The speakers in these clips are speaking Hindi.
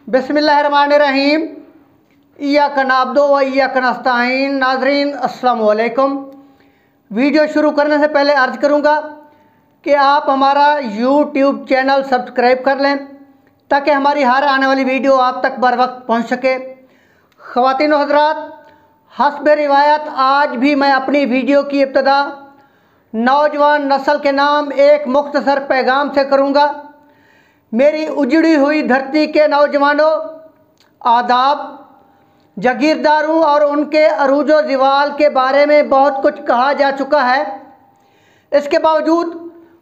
बिस्मिल्लाहिर्रहमानिर्रहीम। इय्याक नअब्दु व इय्याक नस्तईन। नाज़रीन अस्सलामु अलैकुम। वीडियो शुरू करने से पहले अर्ज़ करूँगा कि आप हमारा यूट्यूब चैनल सब्सक्राइब कर लें ताकि हमारी हर आने वाली वीडियो आप तक बर वक्त पहुँच सके। ख़वातीन व हज़रात, हस्ब रिवायत आज भी मैं अपनी वीडियो की इब्तिदा नौजवान नस्ल के नाम एक मुख्तसर पैगाम से करूँगा। मेरी उजड़ी हुई धरती के नौजवानों, आदाब। जागीरदारों और उनके अरूजो ज़िवाल के बारे में बहुत कुछ कहा जा चुका है। इसके बावजूद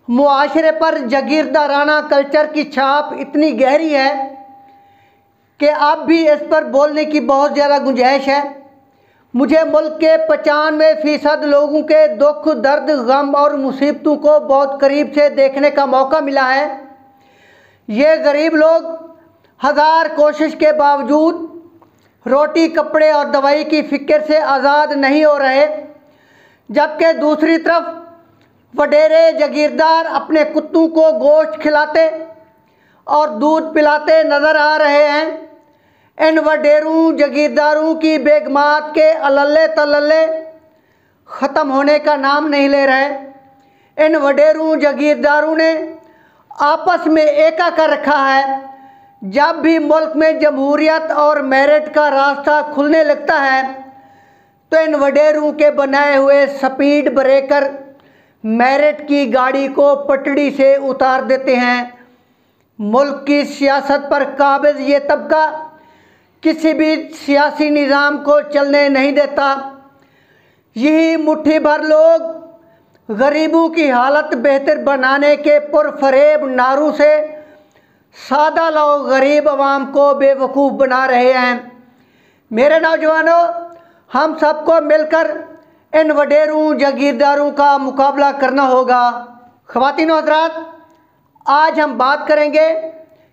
मुआशरे पर जागीरदाराना कल्चर की छाप इतनी गहरी है कि अब भी इस पर बोलने की बहुत ज़्यादा गुंजाइश है। मुझे मुल्क के 95% लोगों के दुख, दर्द, गम और मुसीबतों को बहुत करीब से देखने का मौका मिला है। ये गरीब लोग हज़ार कोशिश के बावजूद रोटी, कपड़े और दवाई की फ़िक्र से आज़ाद नहीं हो रहे, जबकि दूसरी तरफ वडेरे जागीरदार अपने कुत्तों को गोश्त खिलाते और दूध पिलाते नज़र आ रहे हैं। इन वडेरों जागीरदारों की बेगमात के अल्ले तल्ले ख़त्म होने का नाम नहीं ले रहे। इन वडेरों जागीरदारों ने आपस में एका कर रखा है। जब भी मुल्क में जमहूरियत और मेरिट का रास्ता खुलने लगता है तो इन वडेरों के बनाए हुए स्पीड ब्रेकर मेरिट की गाड़ी को पटड़ी से उतार देते हैं। मुल्क की सियासत पर काबिज ये तबका किसी भी सियासी निज़ाम को चलने नहीं देता। यही मुट्ठी भर लोग गरीबों की हालत बेहतर बनाने के पुरफरेब नारों से सादा लोग गरीब आवाम को बेवकूफ़ बना रहे हैं। मेरे नौजवानों, हम सबको मिलकर इन वडेरों जागीरदारों का मुकाबला करना होगा। ख़वातीन व हज़रात, आज हम बात करेंगे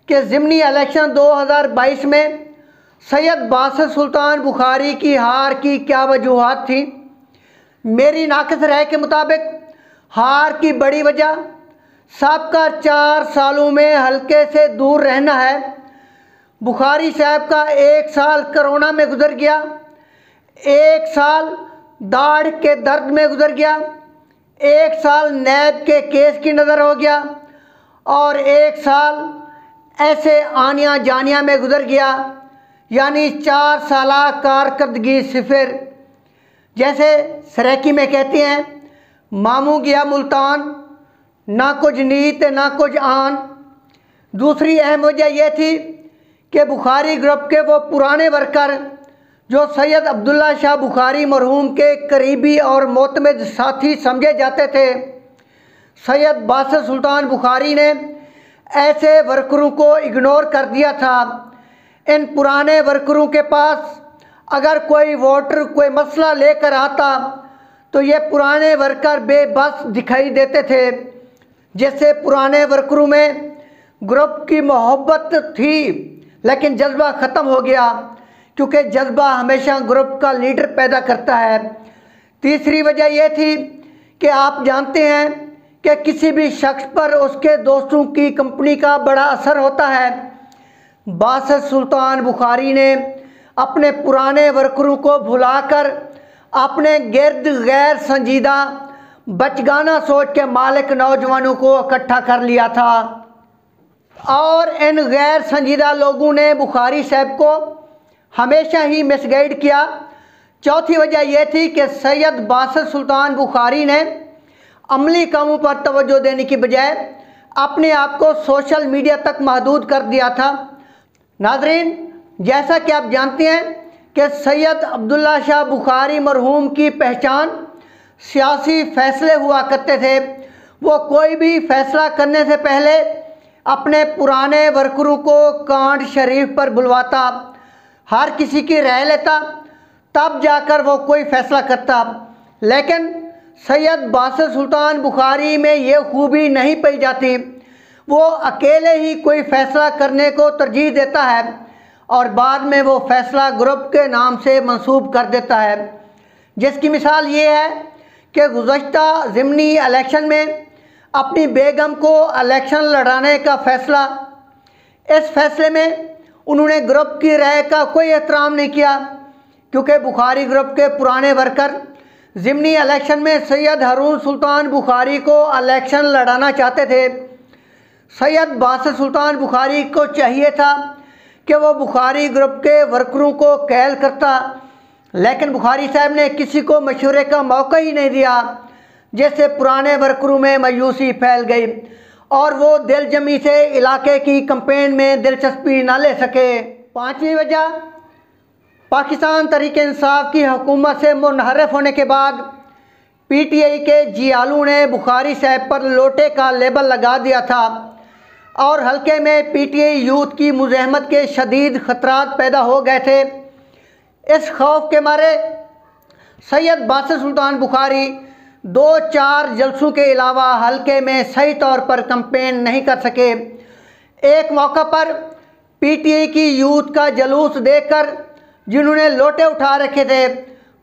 कि ज़िमनी इलेक्शन 2022 में सैयद बासित सुल्तान बुखारी की हार की क्या वजूहात थी। मेरी नाक़िस राय के मुताबिक हार की बड़ी वजह सबका 4 सालों में हल्के से दूर रहना है। बुखारी साहब का 1 साल कोरोना में गुजर गया, 1 साल दाढ़ के दर्द में गुजर गया, 1 साल नैब के केस की नज़र हो गया और 1 साल ऐसे आनिया जानिया में गुजर गया, यानी 4 साला कारकर्दगी सिफर। जैसे सराकी में कहते हैं, मामू गया मुल्तान, ना कुछ नीत ना कुछ आन। दूसरी अहम वजह यह थी कि बुखारी ग्रुप के वो पुराने वर्कर जो सैयद अब्दुल्ला शाह बुखारी मरहूम के करीबी और मोतमद साथी समझे जाते थे, सैयद बासित सुल्तान बुखारी ने ऐसे वर्करों को इग्नोर कर दिया था। इन पुराने वर्करों के पास अगर कोई वोटर कोई मसला लेकर आता तो ये पुराने वर्कर बेबस दिखाई देते थे। जैसे पुराने वर्करों में ग्रुप की मोहब्बत थी, लेकिन जज्बा ख़त्म हो गया, क्योंकि जज्बा हमेशा ग्रुप का लीडर पैदा करता है। तीसरी वजह यह थी कि आप जानते हैं कि किसी भी शख्स पर उसके दोस्तों की कंपनी का बड़ा असर होता है। बासित सुल्तान बुखारी ने अपने पुराने वर्करों को भुलाकर अपने गिर्द गैर संजीदा बचगाना सोच के मालिक नौजवानों को इकट्ठा कर लिया था और इन गैर संजीदा लोगों ने बुखारी साहब को हमेशा ही मिसगाइड किया। चौथी वजह यह थी कि सैयद बासित सुल्तान बुखारी ने अमली कामों पर तवज्जो देने की बजाय अपने आप को सोशल मीडिया तक महदूद कर दिया था। नाज़रीन, जैसा कि आप जानते हैं कि सैयद अब्दुल्ला शाह बुखारी मरहूम की पहचान सियासी फ़ैसले हुआ करते थे। वो कोई भी फ़ैसला करने से पहले अपने पुराने वर्करों को कांट शरीफ पर बुलवाता, हर किसी की राय लेता, तब जाकर वो कोई फ़ैसला करता। लेकिन सैयद बासित सुल्तान बुखारी में ये खूबी नहीं पाई जाती। वो अकेले ही कोई फ़ैसला करने को तरजीह देता है और बाद में वो फ़ैसला ग्रुप के नाम से मंसूब कर देता है। जिसकी मिसाल ये है कि गुज़श्ता ज़िमनी इलेक्शन में अपनी बेगम को इलेक्शन लड़ाने का फ़ैसला, इस फैसले में उन्होंने ग्रुप की राय का कोई एहतराम नहीं किया, क्योंकि बुखारी ग्रुप के पुराने वर्कर ज़िमनी इलेक्शन में सैयद हारून सुल्तान बुखारी को इलेक्शन लड़ाना चाहते थे। सैयद बासित सुल्तान बुखारी को चाहिए था कि वो बुखारी ग्रुप के वर्करों को कैल करता, लेकिन बुखारी साहब ने किसी को मशवरे का मौका ही नहीं दिया, जिससे पुराने वर्करों में मायूसी फैल गई और वो दिल जमी से इलाके की कैंपेन में दिलचस्पी न ले सके। पाँचवीं वजह, पाकिस्तान तहरीक इंसाफ की हुकूमत से मुनहरफ होने के बाद PTI के जियालू ने बुखारी साहब पर लोटे का लेबल लगा दिया था और हल्के में PTI यूथ की मुज़ाहमत के शदीद ख़तरात पैदा हो गए थे। इस खौफ के मारे सैयद बासित सुल्तान बुखारी 2-4 जलसों के अलावा हल्के में सही तौर पर कैंपेन नहीं कर सके। एक मौका पर PTI की यूथ का जलूस देखकर जिन्होंने लोटे उठा रखे थे,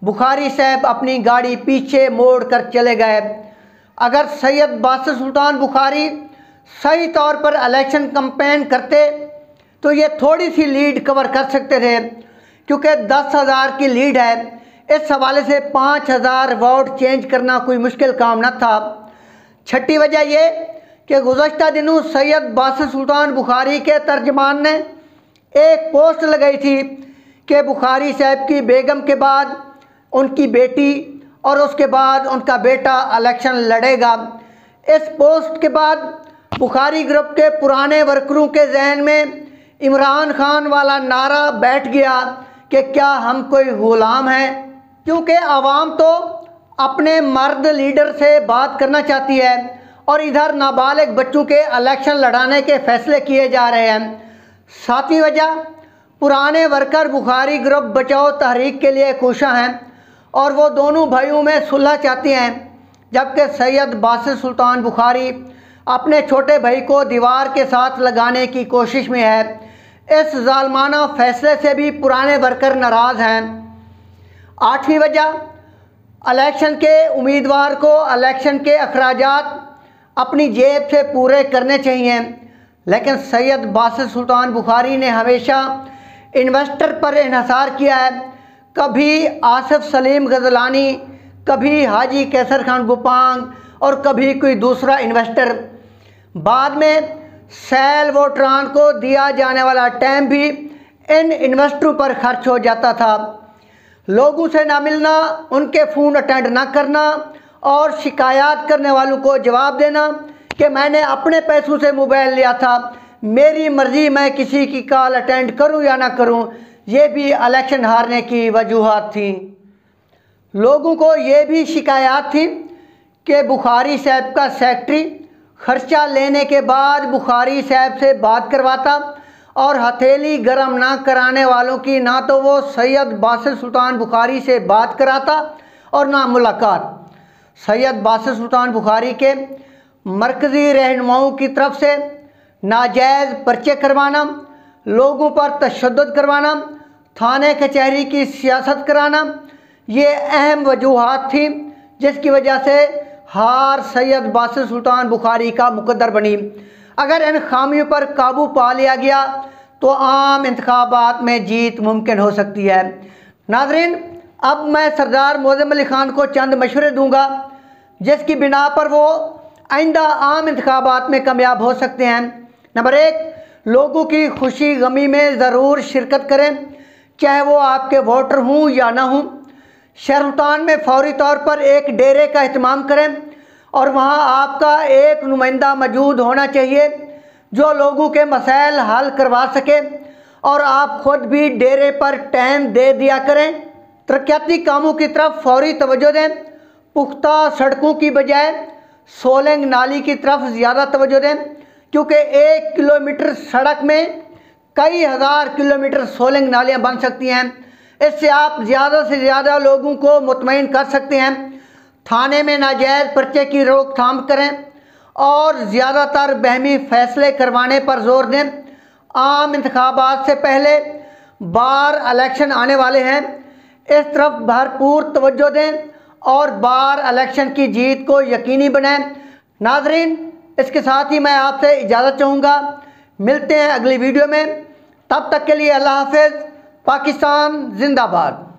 बुखारी साहब अपनी गाड़ी पीछे मोड़ कर चले गए। अगर सैयद बासित सुल्तान बुखारी सही तौर पर इलेक्शन कैंपेन करते तो ये थोड़ी सी लीड कवर कर सकते थे, क्योंकि 10,000 की लीड है। इस हवाले से 5,000 वोट चेंज करना कोई मुश्किल काम न था। छठी वजह ये कि गुज़श्ता दिनों सैयद बासित सुल्तान बुखारी के तर्जमान ने एक पोस्ट लगाई थी कि बुखारी साहब की बेगम के बाद उनकी बेटी और उसके बाद उनका बेटा इलेक्शन लड़ेगा। इस पोस्ट के बाद बुखारी ग्रुप के पुराने वर्करों के जहन में इमरान खान वाला नारा बैठ गया कि क्या हम कोई ग़ुलाम हैं, क्योंकि आवाम तो अपने मर्द लीडर से बात करना चाहती है और इधर नाबालिग बच्चों के इलेक्शन लड़ाने के फैसले किए जा रहे हैं। सातवीं वजह, पुराने वर्कर बुखारी ग्रुप बचाओ तहरीक के लिए कोशा हैं और वो दोनों भाइयों में सुलह चाहती हैं, जबकि सैयद बासित सुल्तान बुखारी अपने छोटे भाई को दीवार के साथ लगाने की कोशिश में है। इस जालमाना फैसले से भी पुराने वर्कर नाराज़ हैं। आठवीं वजह, इलेक्शन के उम्मीदवार को इलेक्शन के अखराजात अपनी जेब से पूरे करने चाहिए, लेकिन सैयद बासित सुल्तान बुखारी ने हमेशा इन्वेस्टर पर इन्हिसार किया है। कभी आसिफ सलीम गजलानी, कभी हाजी कैसर खान गुपांग और कभी कोई दूसरा इन्वेस्टर। बाद में सेल वोटरान को दिया जाने वाला टाइम भी इन इन्वेस्टरों पर खर्च हो जाता था। लोगों से ना मिलना, उनके फ़ोन अटेंड ना करना और शिकायत करने वालों को जवाब देना कि मैंने अपने पैसों से मोबाइल लिया था, मेरी मर्ज़ी मैं किसी की कॉल अटेंड करूं या ना करूं, ये भी इलेक्शन हारने की वजूहात थी। लोगों को ये भी शिकायत थी कि बुखारी साहब का सेक्रेटरी खर्चा लेने के बाद बुखारी साहब से बात करवाता और हथेली गर्म ना कराने वालों की ना तो वो सैयद बासित सुल्तान बुखारी से बात कराता और ना मुलाकात। सैयद बासित सुल्तान बुखारी के मरकज़ी रहनुमाओं की तरफ से नाजायज़ पर्चे करवाना, लोगों पर तशद्दुद करवाना, थाने कचहरी की सियासत कराना, ये अहम वजूहात थी जिसकी वजह से हार सैयद बासित सुल्तान बुखारी का मुकद्दर बनी। अगर इन खामियों पर काबू पा लिया गया तो आम इंतखाबात में जीत मुमकिन हो सकती है। नाज़रीन, अब मैं सरदार मोअज़्ज़म अली ख़ान को चंद मशवरे दूंगा जिसकी बिना पर वो आइंदा आम इंतखाबात में कामयाब हो सकते हैं। नंबर 1, लोगों की खुशी गमी में ज़रूर शिरकत करें, चाहे वो आपके वोटर हों या ना हों। शहर मुल्तान में फौरी तौर पर एक डेरे का एहतमाम करें और वहाँ आपका एक नुमाइंदा मौजूद होना चाहिए जो लोगों के मसाइल हल करवा सके, और आप ख़ुद भी डेरे पर टाइम दे दिया करें। तरक्याती कामों की तरफ फौरी तवज्जो दें। पुख्ता सड़कों की बजाय सोलंग नाली की तरफ ज़्यादा तवज्जो दें, क्योंकि 1 किलोमीटर सड़क में कई हज़ार किलोमीटर सोलंग नालियाँ बन सकती हैं। इससे आप ज़्यादा से ज़्यादा लोगों को मुतमईन कर सकते हैं। थाने में नाजायज़ पर्चे की रोकथाम करें और ज़्यादातर बहमी फ़ैसले करवाने पर जोर दें। आम इंतखाबात से पहले बार इलेक्शन आने वाले हैं, इस तरफ भरपूर तवज्जो दें और बार इलेक्शन की जीत को यकीनी बनाएं। नाज़रीन, इसके साथ ही मैं आपसे इजाज़त चाहूँगा। मिलते हैं अगली वीडियो में। तब तक के लिए अल्लाह हाफ़िज़। पाकिस्तान जिंदाबाद।